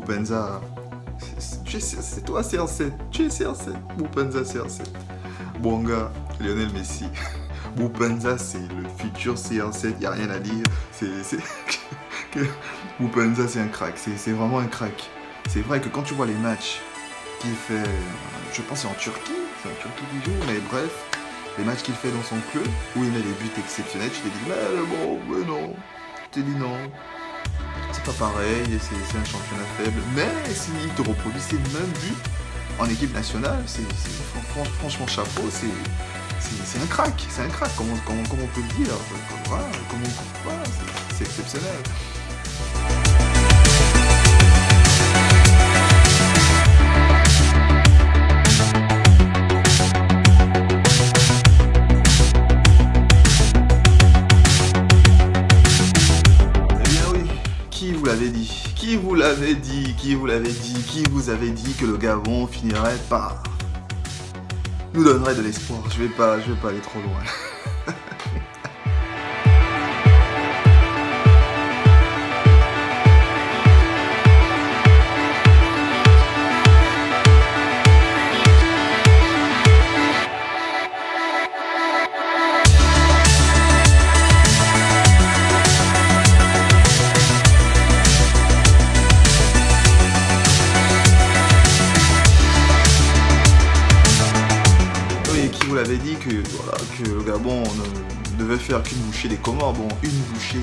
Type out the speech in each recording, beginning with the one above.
Boupendza, c'est toi CR7, tu es CR7, Boupendza CR7. Bouanga, Lionel Messi. Boupendza, c'est le futur CR7, il n'y a rien à dire. Boupendza, c'est un crack, c'est vraiment un crack. C'est vrai que quand tu vois les matchs qu'il fait, je pense c'est en Turquie qu'il joue, mais bref, les matchs qu'il fait dans son club, où il met des buts exceptionnels, tu te dis, mais bon, mais non. Tu te dis non, c'est pas pareil, c'est un championnat faible, mais s'il te reproduit ces mêmes buts en équipe nationale, franchement chapeau, c'est un crack, comment on peut le dire, voilà, voilà, c'est exceptionnel. Qui vous avait dit que le Gabon finirait par nous donnerait de l'espoir. Je vais pas aller trop loin. Vous l'avez dit que, voilà, que le Gabon ne devait faire qu'une bouchée des Comores. Bon, une bouchée,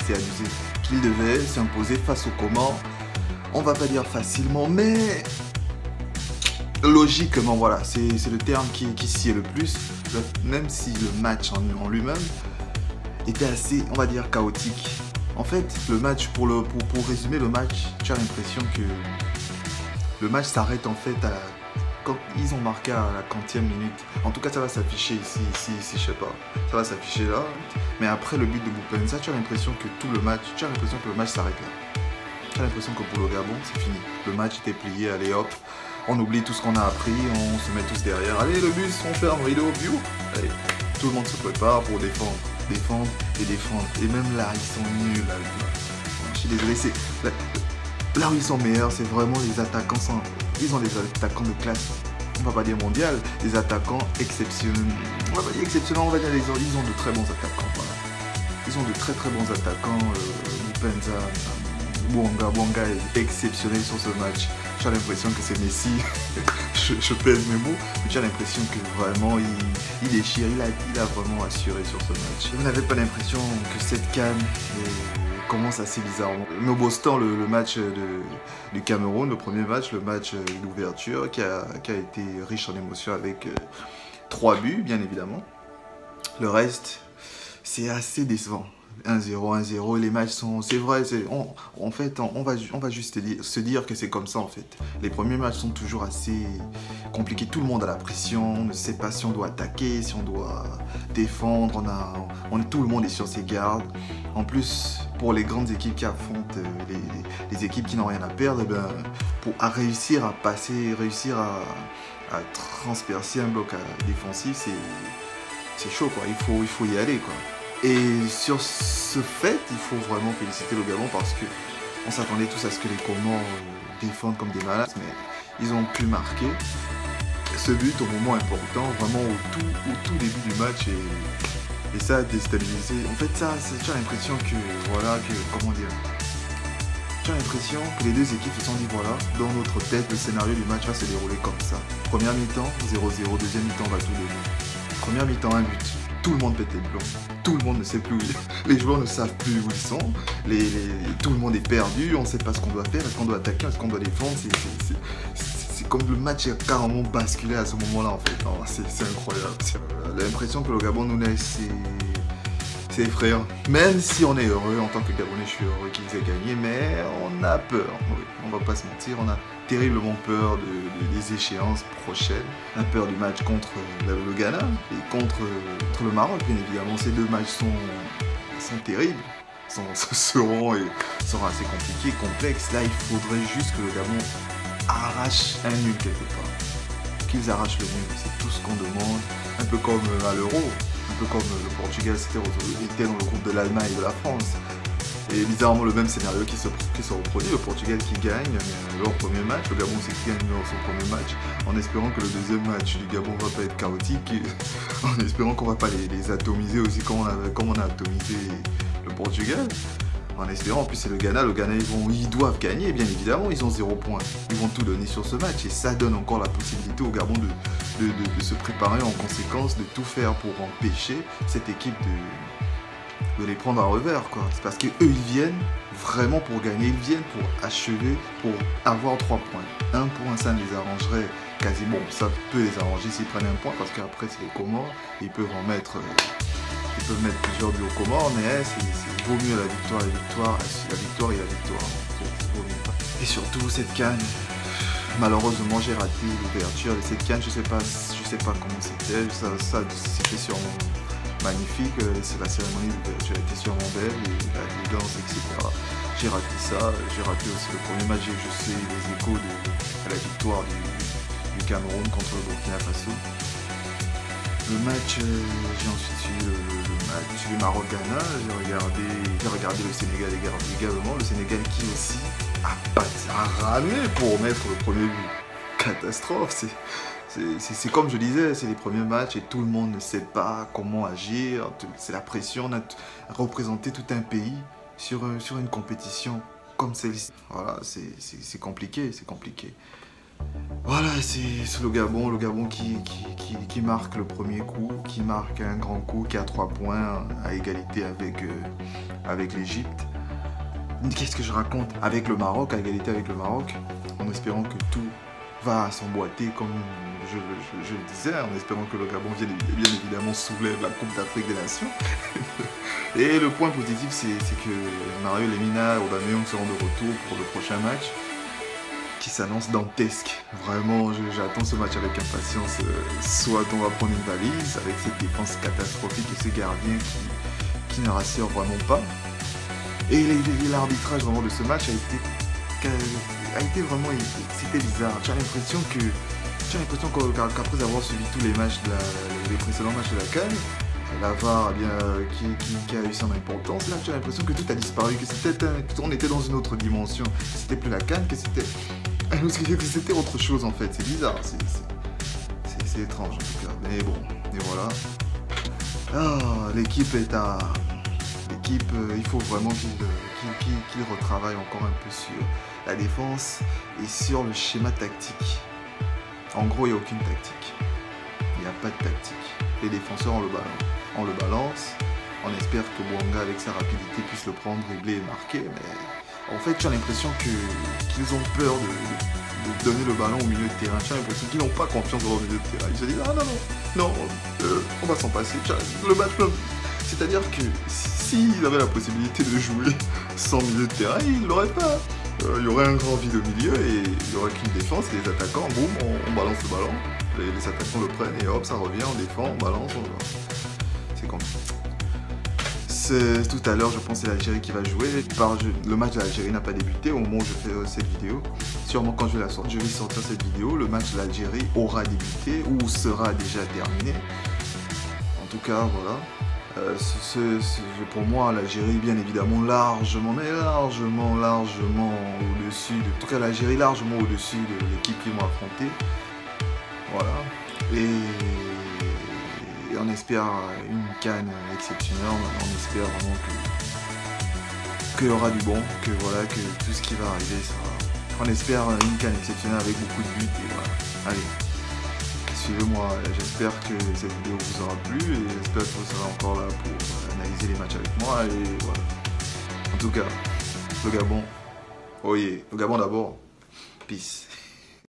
c'est abusé. Qu'il devait s'imposer face aux Comores. On va pas dire facilement, mais logiquement, voilà, c'est le terme qui s'y est le plus. Même si le match en lui-même était assez, on va dire, chaotique. En fait, le match, pour résumer le match, tu as l'impression que le match s'arrête en fait quand ils ont marqué à la 40e minute. En tout cas, ça va s'afficher ici, je sais pas. Ça va s'afficher là. Mais après le but de Boupendza, tu as l'impression que le match s'arrête là. Tu as l'impression que pour le Gabon, c'est fini. Le match était plié, allez hop. On oublie tout ce qu'on a appris, on se met tous derrière. Allez, le bus, on ferme, rideau, bio. Allez, tout le monde se prépare pour défendre. Défendre et défendre. Et même là, ils sont nuls. Là. Je suis désolé, là où ils sont meilleurs, c'est vraiment les attaquants. Ils ont des attaquants de classe, on va pas dire mondial, des attaquants exceptionnels. On va pas dire exceptionnels, on va dire ils ont de très bons attaquants. Voilà. Ils ont de très bons attaquants. Boupendza, Bouanga est exceptionnel sur ce match. J'ai l'impression que c'est Messi. je pèse mes mots, mais j'ai l'impression que vraiment il déchire, il a vraiment assuré sur ce match. Vous n'avez pas l'impression que cette CAN commence assez bizarrement. Nobostan, le match du Cameroun, le premier match, le match d'ouverture qui a été riche en émotions avec 3 buts, bien évidemment. Le reste, c'est assez décevant. 1-0, 1-0, les matchs sont... C'est vrai, en fait, on va juste se dire que c'est comme ça, en fait. Les premiers matchs sont toujours assez compliqués. Tout le monde a la pression, on ne sait pas si on doit attaquer, si on doit défendre. Tout le monde est sur ses gardes. En plus, pour les grandes équipes qui affrontent les équipes qui n'ont rien à perdre, eh ben, pour réussir à passer, réussir à transpercer un bloc défensif, c'est chaud, quoi. Il faut y aller, quoi. Et sur ce fait, il faut vraiment féliciter le Gabon parce que on s'attendait tous à ce que les Comores défendent comme des malades, mais ils ont pu marquer ce but au moment important, vraiment au tout début du match, et ça a déstabilisé. En fait, tu as l'impression que, voilà, comment dire, tu as l'impression que les deux équipes se sont dit, voilà, dans notre tête, le scénario du match va se dérouler comme ça. Première mi-temps, 0-0, deuxième mi-temps, on va tout donner. Première mi-temps, un but. Tout le monde pète les plombs. Tout le monde ne sait plus où les joueurs ne savent plus où ils sont. Tout le monde est perdu. On ne sait pas ce qu'on doit faire. Est-ce qu'on doit attaquer? Est-ce qu'on doit défendre? C'est comme le match est carrément basculé à ce moment-là, en fait. C'est incroyable. L'impression que le Gabon nous laisse, c'est effrayant. Même si on est heureux, en tant que Gabonais, je suis heureux qu'ils aient gagné, mais on a peur. Oui, on va pas se mentir, on a terriblement peur des échéances prochaines. On a peur du match contre le Ghana et contre le Maroc, bien évidemment. Ces deux matchs sont terribles, seront assez compliqués, complexes. Là, il faudrait juste que le Gabon arrache un nul quelque part. Qu'ils arrachent le nul, c'est tout ce qu'on demande. Un peu comme à l'Euro, un peu comme le Portugal était dans le groupe de l'Allemagne et de la France. Et bizarrement, le même scénario qui se reproduit, le Portugal qui gagne leur premier match, le Gabon aussi qui gagne son premier match, en espérant que le deuxième match du Gabon va pas être chaotique, en espérant qu'on va pas les atomiser aussi comme on a atomisé le Portugal. En espérant, en plus c'est le Ghana, ils doivent gagner, bien évidemment, ils ont 0 point. Ils vont tout donner sur ce match et ça donne encore la possibilité au Gabon de se préparer en conséquence, de tout faire pour empêcher cette équipe de les prendre à revers, quoi. C'est parce qu'eux, ils viennent vraiment pour gagner, ils viennent pour achever, pour avoir 3 points. 1 point, ça les arrangerait quasi, bon, ça peut les arranger s'ils prennent 1 point, parce qu'après c'est les Comores, ils peuvent en mettre... Ils peuvent mettre plusieurs buts aux Comores, mais vaut mieux la victoire. Vaut mieux. Et surtout cette canne, malheureusement j'ai raté l'ouverture de cette canne, je sais pas comment c'était, ça c'était sûrement magnifique, c'est la cérémonie d'ouverture était sûrement belle, et la danse, etc. J'ai raté ça, j'ai raté aussi le premier match, je sais les échos de la victoire du Cameroun contre le Burkina Faso. Le match, j'ai ensuite suivi le match du Maroc-Ghana, j'ai regardé le Sénégal également, le Sénégal qui aussi a ramé pour mettre le premier but. Catastrophe, c'est comme je disais, c'est les premiers matchs et tout le monde ne sait pas comment agir, c'est la pression, on a représenté tout un pays sur une compétition comme celle-ci. Voilà, c'est compliqué, c'est compliqué. Voilà, c'est le Gabon qui marque le premier coup, qui marque un grand coup, qui a 3 points à égalité avec l'Égypte. Qu'est-ce que je raconte? Avec le Maroc, à égalité avec le Maroc, en espérant que tout va s'emboîter comme je le disais, en espérant que le Gabon bien évidemment soulève la Coupe d'Afrique des Nations. Et le point positif, c'est que Mario Lemina et Aubameyang seront de retour pour le prochain match, qui s'annonce dantesque. Vraiment, j'attends ce match avec impatience. Soit on va prendre une valise avec cette défense catastrophique et ces gardiens qui ne rassurent vraiment pas. Et l'arbitrage vraiment de ce match a été vraiment, c'était bizarre. J'ai l'impression qu'après avoir suivi tous les matchs, les précédents matchs de la CAN, la VAR qui a eu son importance, là j'ai l'impression que tout a disparu, on était dans une autre dimension. C'était plus la CAN, que c'était autre chose en fait. C'est bizarre, c'est étrange en tout cas. Mais bon, et voilà. Ah, l'équipe il faut vraiment qu'il retravaille encore un peu sur la défense et sur le schéma tactique. En gros, il n'y a aucune tactique. Il n'y a pas de tactique. Les défenseurs, on le balance. On espère que Bouanga, avec sa rapidité, puisse le prendre, dribbler et marquer. Mais en fait, j'ai l'impression qu'ils ont peur de donner le ballon au milieu de terrain. J'ai l'impression qu'ils n'ont pas confiance dans le milieu de terrain. Ils se disent, ah non, on va s'en passer. Le match, c'est-à-dire que s'ils avaient la possibilité de jouer sans milieu de terrain, ils ne l'auraient pas. Il y aurait un grand vide au milieu et il n'y aurait qu'une défense. Les attaquants, boum, on balance le ballon. Les attaquants le prennent et hop, ça revient, on défend, on balance, on le balance. C'est comme ça. Tout à l'heure, je pense que c'est l'Algérie qui va jouer. Le match de l'Algérie n'a pas débuté au moment où je fais cette vidéo. Sûrement quand je vais sortir cette vidéo, le match de l'Algérie aura débuté ou sera déjà terminé. En tout cas, voilà. Pour moi, l'Algérie, bien évidemment, largement au-dessus de... En tout cas, l'Algérie largement au-dessus de l'équipe qu'ils vont affronter. Voilà. Et on espère une CAN exceptionnelle. On espère vraiment qu'il y aura du bon, que tout ce qui va arriver sera... On espère une CAN exceptionnelle avec beaucoup de buts et voilà. Allez. Suivez-moi, j'espère que cette vidéo vous aura plu et j'espère que vous serez encore là pour analyser les matchs avec moi et voilà. En tout cas, le Gabon, oh yeah, le Gabon d'abord, peace.